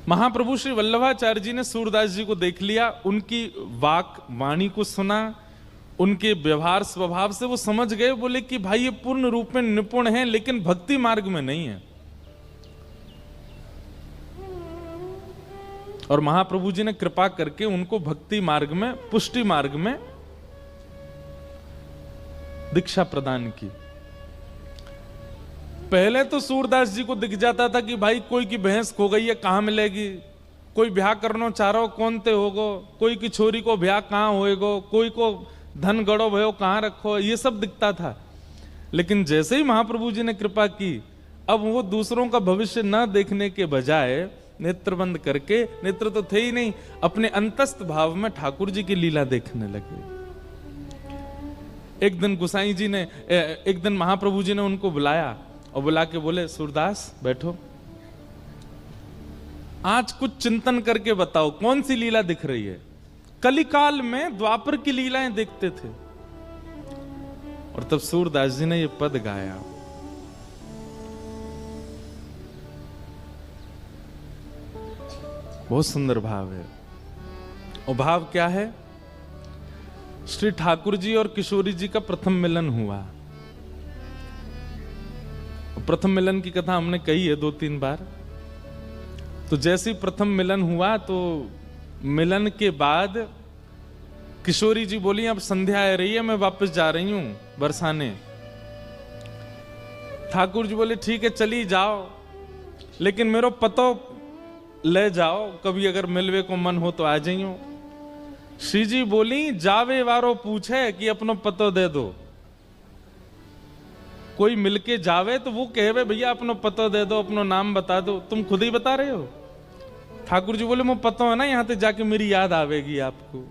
महाप्रभु श्री वल्लभाचार्य जी ने सूरदास जी को देख लिया, उनकी वाणी को सुना, उनके व्यवहार स्वभाव से वो समझ गए, बोले कि भाई ये पूर्ण रूप में निपुण है लेकिन भक्ति मार्ग में नहीं है। और महाप्रभु जी ने कृपा करके उनको भक्ति मार्ग में, पुष्टि मार्ग में दीक्षा प्रदान की। पहले तो सूरदास जी को दिख जाता था कि भाई कोई की भैंस खो गई है, कहां मिलेगी, कोई ब्याह करना चाह रहा हो कौन ते होगो, कोई की छोरी को ब्याह कहां होएगो, कोई को धन गड़ो भयो कहां रखो, ये सब दिखता था। लेकिन जैसे ही महाप्रभु जी ने कृपा की, अब वो दूसरों का भविष्य न देखने के बजाय नेत्र बंद करके, नेत्र तो थे ही नहीं, अपने अंतस्थ भाव में ठाकुर जी की लीला देखने लगे। एक दिन गोसाई जी ने, एक दिन महाप्रभु जी ने उनको बुलाया और बुला के बोले, सूरदास बैठो, आज कुछ चिंतन करके बताओ कौन सी लीला दिख रही है। कलिकाल में द्वापर की लीलाएं देखते थे। और तब सूरदास जी ने ये पद गाया, बहुत सुंदर भाव है। और भाव क्या है? श्री ठाकुर जी और किशोरी जी का प्रथम मिलन हुआ। प्रथम मिलन की कथा हमने कही है 2-3 बार। तो जैसे ही प्रथम मिलन हुआ तो मिलन के बाद किशोरी जी बोली, अब संध्या आ रही है, मैं वापस जा रही हूं बरसाने। ठाकुर जी बोले, ठीक है चली जाओ, लेकिन मेरो पतो ले जाओ, कभी अगर मिलवे को मन हो तो आ जाइयो। श्री जी बोली, जावे वारो पूछे कि अपनो पतो दे दो। कोई मिलके जावे तो वो कहे, भैया अपनो पतो दे दो, अपनो नाम बता दो, तुम खुद ही बता रहे हो। ठाकुर जी बोले, मुझे पता है ना, यहां तक जाके मेरी याद आवेगी आपको,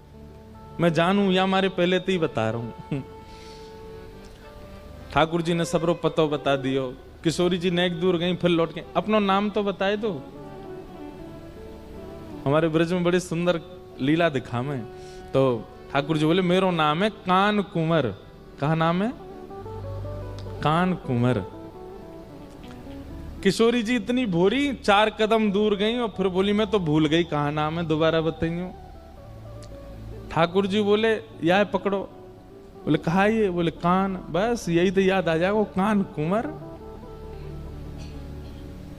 मैं जानू या हमारे पहले तो ही बता रहा हूं। ठाकुर जी ने सबरो पतो बता दियो। किशोरी जी नेक दूर गई, फिर लौट के, अपनो नाम तो बताए दो। हमारे ब्रज में बड़ी सुंदर लीला दिखा में। तो ठाकुर जी बोले, मेरो नाम है कान कुंवर। कहा नाम है? कान कुंवर। किशोरी जी इतनी भोरी, 4 कदम दूर गई और फिर बोली, मैं तो भूल गई कहा नाम है, दोबारा बताइयो। ठाकुर जी बोले, यह पकड़ो। बोले, कहा ये? बोले, कान। बस यही तो याद आ जाएगा, कान कुंवर,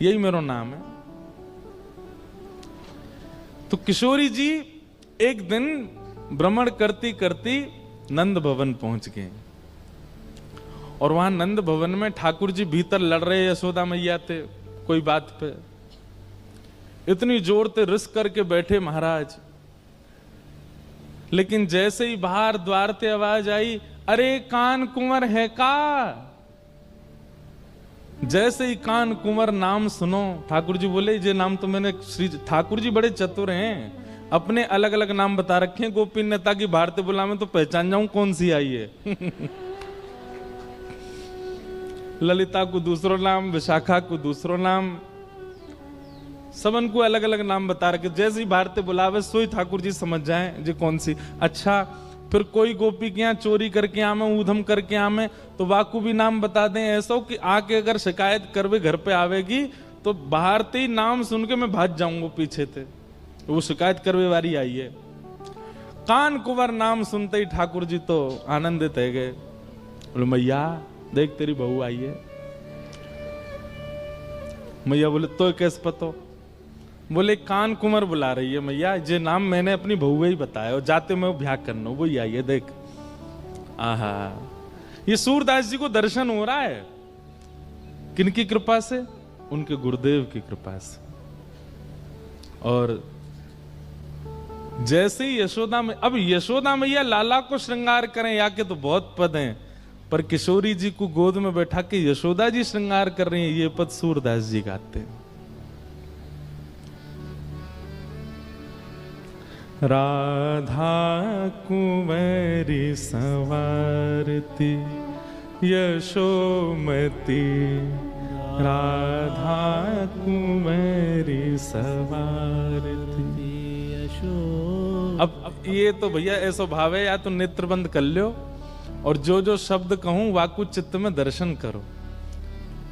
यही मेरा नाम है। तो किशोरी जी एक दिन भ्रमण करती करती नंद भवन पहुंच गए। और वहां नंद भवन में ठाकुर जी भीतर लड़ रहे यशोदा मैया थे कोई बात पे। इतनी जोर से रिस करके बैठे महाराज। लेकिन जैसे ही बाहर द्वार से आवाज आई, अरे कान कुंवर है का। जैसे ही कान कुंवर नाम सुनो, ठाकुर जी बोले, ये नाम तो मैंने, श्री ठाकुर जी बड़े चतुर हैं, अपने अलग अलग नाम बता रखे हैं गोपी ने, ताकि भारतीय बुलावे तो पहचान जाऊं कौन सी आई है। ललिता को दूसरो नाम, विशाखा को दूसरो नाम, सबन को अलग अलग नाम बता रखे। जैसे ही भारतीय बुलावे सोई ठाकुर जी समझ जाए ये कौन सी। अच्छा, फिर कोई गोपी के यहाँ चोरी करके आमे, ऊधम करके आमे, तो वाकू भी नाम बता दें। ऐसा कि आके अगर शिकायत करवे घर पे आवेगी तो बाहर ते ही नाम सुन के मैं भाग जाऊंगा पीछे थे, वो शिकायत करवे वाली आई है। कान कुंवर नाम सुनते ही ठाकुर जी तो आनंदित है गए। बोले, मैया देख तेरी बहू आई है। मैया बोले, तो कैसे पतो? बोले, कान कुंवर बुला रही है मैया, ये नाम मैंने अपनी बहू ही बताया, और जाते मैं ब्याह करना, वही आई है देख। आहा, ये सूरदास जी को दर्शन हो रहा है। किनकी कृपा से? उनके गुरुदेव की कृपा से। और जैसे ही यशोदा में, अब यशोदा मैया लाला को श्रृंगार करें या के तो बहुत पद हैं, पर किशोरी जी को गोद में बैठा के यशोदा जी श्रृंगार कर रही हैं, ये पद सूरदास जी गाते हैं। राधा कुंवरी संवारती यशोमती, राधा कुंवरी संवारती यशो। अब ये तो भैया ऐसा भाव है, या तो नेत्र बंद कर लो और जो जो शब्द कहूं वाकु चित्त में दर्शन करो।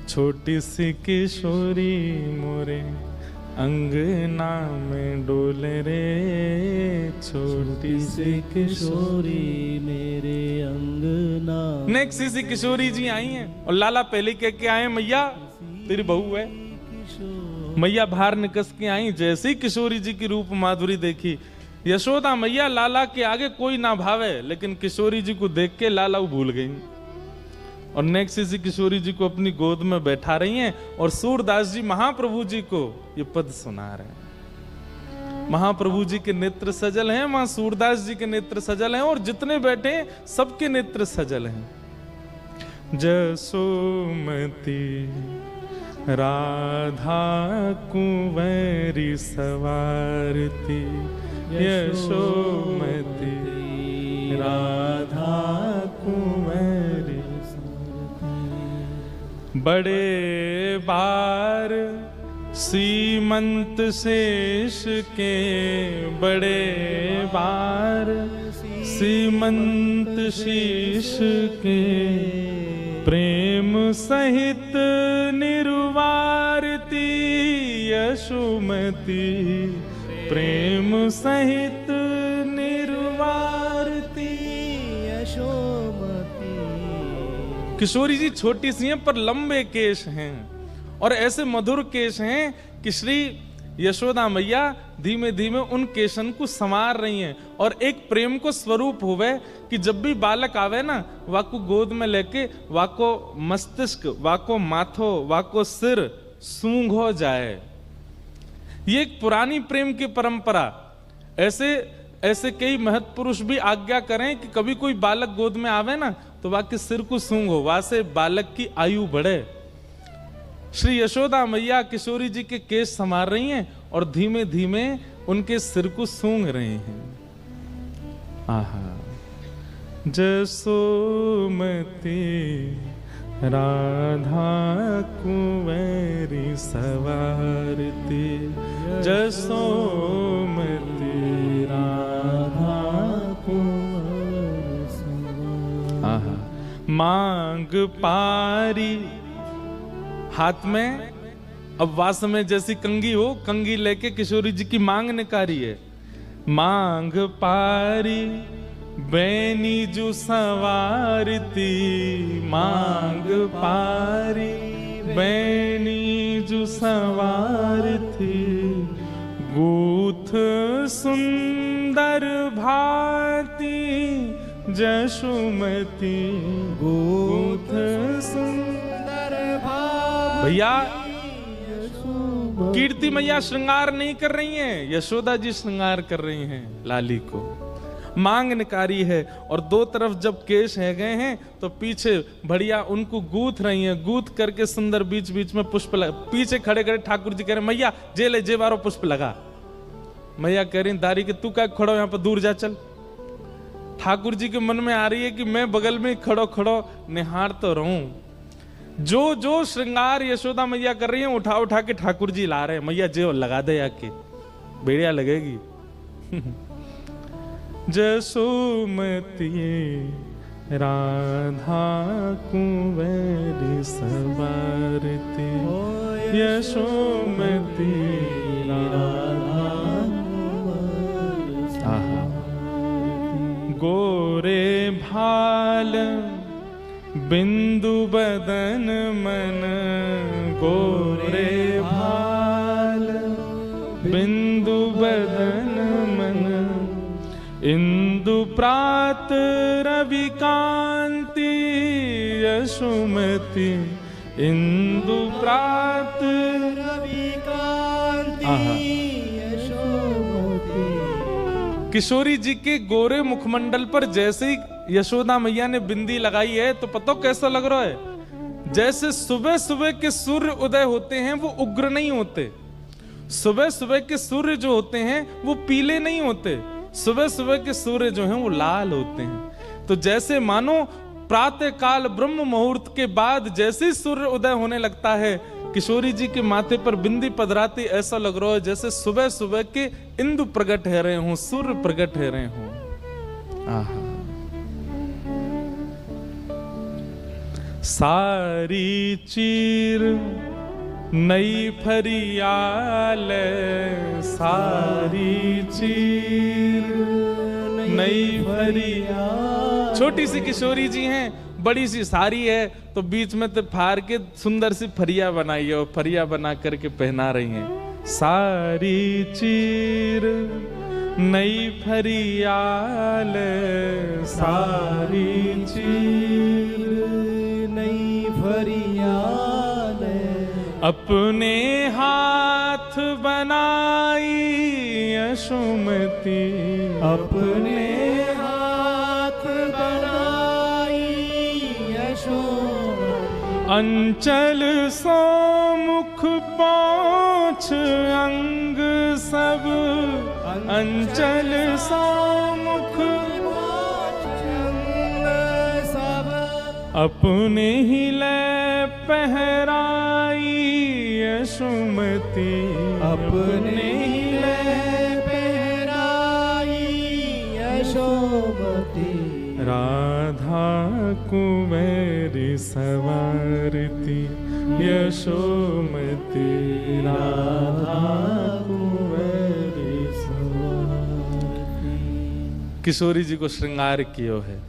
छोटी सी किशोरी मोरे अंगना में डोले रे छोटी सी किशोरी मेरे अंगना। नेक्स्ट सी किशोरी जी आई हैं और लाला पहले कह के आए मैया तेरी बहू है। मैया बाहर निकस के आई, जैसे ही किशोरी जी की रूप माधुरी देखी, यशोदा मैया लाला के आगे कोई ना भावे, लेकिन किशोरी जी को देख के लाला वो भूल गई और नेक्स्ट इसी किशोरी जी को अपनी गोद में बैठा रही हैं और सूरदास जी महाप्रभु जी को ये पद सुना रहे हैं। महाप्रभु जी के नेत्र सजल हैं, वहां सूरदास जी के नेत्र सजल हैं और जितने बैठे सबके नेत्र सजल हैं। जसोमती राधा कुंवरी सवारती, यशोमती राधा कुंवरी बड़े बार सीमंत शेष के, बड़े बार सीमंत शीश के, प्रेम सहित निर्वारती यशोमती, प्रेम सहित निर्वारती यशोमती। किशोरी जी छोटी सी हैं पर लंबे केश हैं और ऐसे मधुर केश हैं कि श्री यशोदा मैया धीमे धीमे उन केशन को संवार रही हैं और एक प्रेम को स्वरूप होवे कि जब भी बालक आवे ना, वाको गोद में लेके वाको मस्तिष्क, वाको माथो, वाको सिर सूंघ हो जाए। ये एक पुरानी प्रेम की परंपरा। ऐसे कई महत् पुरुष भी आज्ञा करें कि कभी कोई बालक गोद में आवे ना तो वाके सिर को सूंघो, वहां से बालक की आयु बढ़े। श्री यशोदा मैया किशोरी जी के केश संवार रही हैं और धीमे धीमे उनके सिर को सूंघ रही हैं। आहा, जसोमती राधा कुंवरी सवारती, जसोमती राधा कुंवरी सवारती। आहा, मांग पारी हाथ में, अब वास में जैसी कंगी हो, कंगी लेके किशोरी जी की मांग निकारी है। मांग पारी बैनी जो सवारती, मांग पारी बैनी जो सवारती, गूथ सुंदर भांति जसोमती, गूथ सुंदर भांति। भैया कीर्ति मैया श्रृंगार नहीं कर रही हैं, यशोदा जी श्रृंगार कर रही हैं लाली को। मांग निकारी है और दो तरफ जब केश है गए हैं तो पीछे बढ़िया उनको गूथ रही हैं, गूथ करके सुंदर बीच बीच में पुष्प पीछे खड़े खड़े ठाकुर जी कह रहे मैया जे ले जे बारो पुष्प लगा। मैया कह रही दारी के तू क्या खड़ो यहाँ पर, दूर जा चल। ठाकुर जी के मन में आ रही है कि मैं बगल में खड़ो खड़ो निहार तो रहूं। जो जो श्रृंगार यशोदा मैया कर रही है उठा उठा के ठाकुर जी ला रहे हैं। मैया जे लगा दे आके, बढ़िया लगेगी। जसोमती राधा कुंवरी सवारती, यशोमती राधा कुंवरी सवारती। गोरे भाल बिंदु बदन मन, गोरे भाल बिंदु बदन मन, इंदु प्रात रवि कांति यशोमती, इंदु प्रात रवि कांति यशोमती। किशोरी जी के गोरे मुखमंडल पर जैसे ही यशोदा मैया ने बिंदी लगाई है तो पता कैसा लग रहा है, जैसे सुबह सुबह के सूर्य उदय होते हैं वो उग्र नहीं होते, सुबह सुबह के सूर्य जो होते हैं वो पीले नहीं होते, सुबह सुबह के सूर्य जो हैं वो लाल होते हैं। तो जैसे मानो प्रातः काल ब्रह्म मुहूर्त के बाद जैसे ही सूर्य उदय होने लगता है, किशोरी जी के माथे पर बिंदी पधराती ऐसा लग रहा है जैसे सुबह सुबह के इंदु प्रकट है रहे हों, सूर्य प्रकट है रहे हों। आहा, सारी चीर नई फरियाल सारी चीर, नई फरियाल। छोटी सी किशोरी जी हैं, बड़ी सी साड़ी है तो बीच में तो फाड़ के सुंदर सी फरिया बनाई है और फरिया बना करके पहना रही हैं। सारी चीर नई फरियाल सारी चीर, नई फरियाल अपने हाथ बनाई यशोमती, अपने हाथ बनाई यशोमती। अंचल सो मुख पहुँच अंग सब, अंचल सो मुख सब, अपने ही ले पहराई यशोमती, अपने ही ले पहराई यशोमती। राधा कुंवरी सवारती यशोमती, राधा कुंवरी सवारती। किशोरी जी को श्रृंगार कियो है,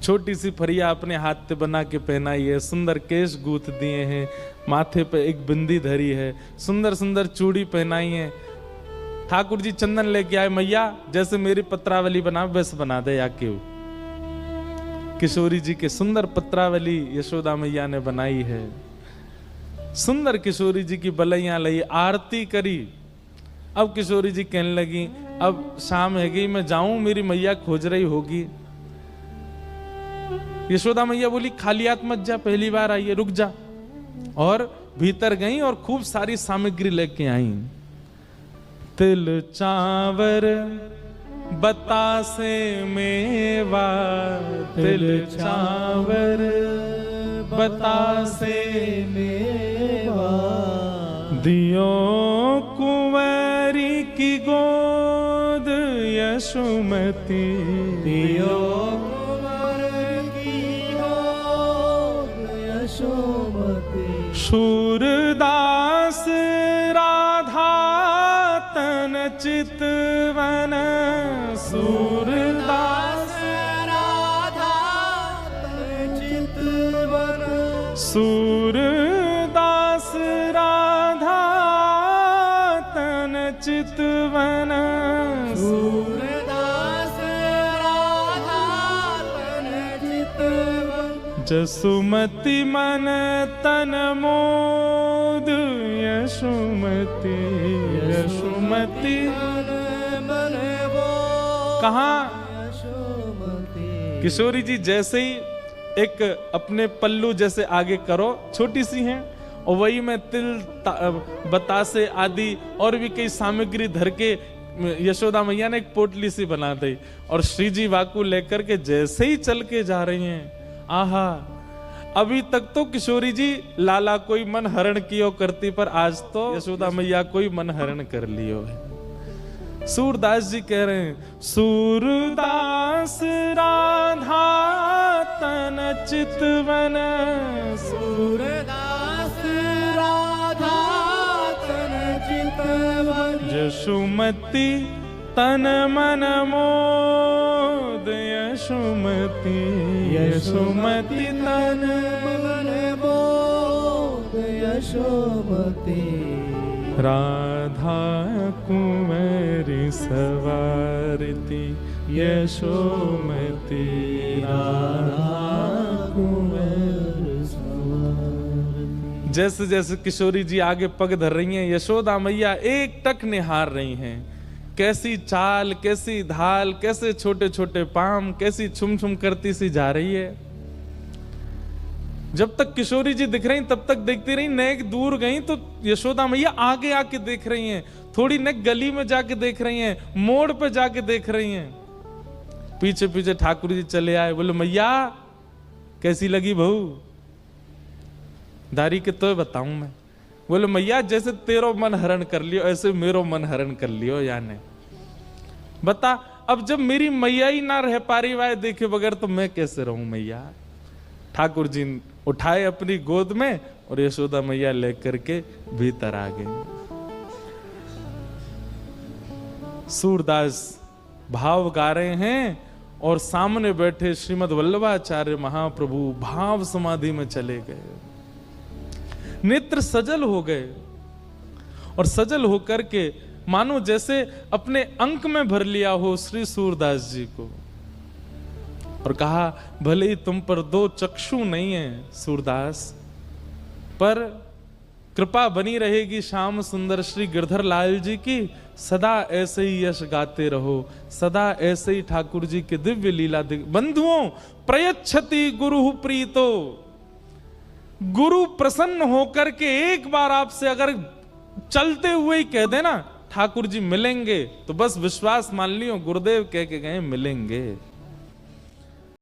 छोटी सी फरिया अपने हाथ से बना के पहनाई है, सुंदर केश गूंथ दिए हैं, माथे पे एक बिंदी धरी है, सुंदर सुंदर चूड़ी पहनाई है। ठाकुर जी चंदन लेके आए, मैया जैसे मेरी पत्रावली बना वैसे बना दे या क्यों। किशोरी जी के सुंदर पत्रावली यशोदा मैया ने बनाई है। सुंदर किशोरी जी की बलैया लई, आरती करी। अब किशोरी जी कहने लगी अब शाम है गई, मैं जाऊं, मेरी मैया खोज रही होगी। यशोदा मैया बोली खाली हाथ मत जा, पहली बार आई है, रुक जा। और भीतर गई और खूब सारी सामग्री लेके आई। तिल चावर बतासे मेवा, तिल चावर बतासे मेवा। दियो कुंवरी की गोद यशोमती, दियो कुंवर की गोद यशोमती। शूरदास राधा तन चितवन, सूरदास राधा तन चितवन। सूरदास राधा तन चितवन, सूरदास राधा तन चितवन। जसुमति मन तन मोद यशोमती, यशोमती कहाँ। किशोरी जी जैसे ही एक अपने पल्लू जैसे आगे करो, छोटी सी हैं, और वही में तिल बतासे आदि और भी कई सामग्री धर के यशोदा मैया ने एक पोटली सी बना दी और श्री जी वाकू लेकर के जैसे ही चल के जा रही हैं। आहा, अभी तक तो किशोरी जी लाला कोई मन हरण कियो करती, पर आज तो यशोदा मैया कोई मन हरण कर लियो है। सूरदास जी कह रहे हैं सूरदास राधा तन चितवन, सूरदास राधा तन चितवन। यशोमती तन मन मोद यशोमती, यशोमती तन मन मोद यशोमती। राधा कुंवरी सवारती यशोमती, राधा कुंवरी सवारती। जैसे जैसे किशोरी जी आगे पग धर रही हैं, यशोदा मैया एक टक निहार रही हैं। कैसी चाल, कैसी धाल, कैसे छोटे छोटे पाम, कैसी छुम छुम करती सी जा रही है। जब तक किशोरी जी दिख रही तब तक देखती रही, नेक दूर गई तो यशोदा मैया आगे आके देख रही हैं, थोड़ी नेक गली में जाके देख रही हैं, मोड़ पे जाके देख रही हैं। पीछे पीछे ठाकुर जी चले आए, बोले मैया कैसी लगी बहू, दारी के तो बताऊं मैं। बोले मैया जैसे तेरो मन हरण कर लियो ऐसे मेरो मन हरण कर लियो, यानी बता अब जब मेरी मैया ही ना रह पा रही वाय देखे बगैर तो मैं कैसे रहूं मैया। ठाकुर जी उठाए अपनी गोद में और यशोदा मैया लेकर के भीतर आ गए। सूरदास भाव गा रहे हैं और सामने बैठे श्रीमद् वल्लभाचार्य महाप्रभु भाव समाधि में चले गए, नेत्र सजल हो गए और सजल होकर के मानो जैसे अपने अंक में भर लिया हो श्री सूरदास जी को, और कहा भले ही तुम पर दो चक्षु नहीं है सूरदास, पर कृपा बनी रहेगी श्याम सुंदर श्री गिरधर लाल जी की, सदा ऐसे ही यश गाते रहो, सदा ऐसे ही ठाकुर जी के दिव्य लीला बंधुओं प्रयच्छति गुरु प्रीतो, गुरु प्रसन्न होकर के एक बार आपसे अगर चलते हुए ही कह देना ठाकुर जी मिलेंगे, तो बस विश्वास मान लियो गुरुदेव कह के गए मिलेंगे।